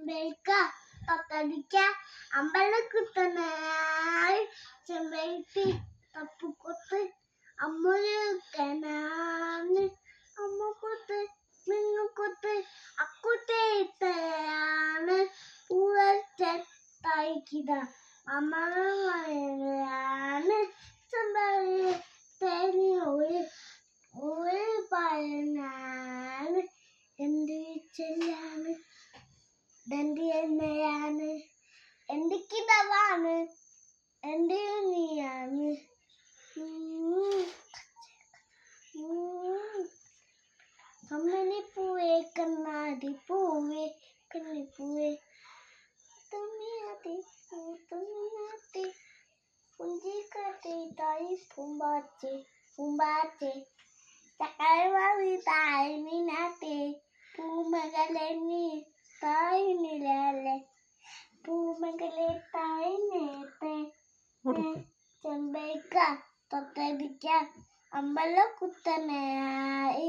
ചെമ്പേക്ക തൊട്ടടിക്ക അമ്പലക്കുത്തനായി ചെമ്പേത്തി തപ്പുകൊത്ത് അമ്മൂനാണ് അമ്മക്കൊത്ത് നിങ്ങക്കൊത്ത് അക്കുട്ടേത്തയാണ് പൂവറ്റത്തായിക്കിത അമ്മയാണ് ചെമ്പേ തേനി ഒരു പയനാണ് എന്ത് ചെല്ലാണ് ദന്തി എണ്ണയാണ് എന്ത് കിടവാണ് എന്ത് നീയാണ് കമ്മനി പൂവേ കണ്ണാടി പൂവേ കണ്ണിപ്പൂവേ തുമ്മിയാത്തി തുമ്മിയാത്തി പുഞ്ചിക്കാട്ടി തായി പൂമ്പാറ്റി പൂമ്പാറ്റി ചക്കരവാളി തായി നിന്നാത്തി പൂമകളെ നീ തായി നിലല്ലേ പൂമകളെ തായി നേത്തെ ചെമ്പേക്ക തൊട്ടടിക്ക അമ്പലക്കുത്തനായി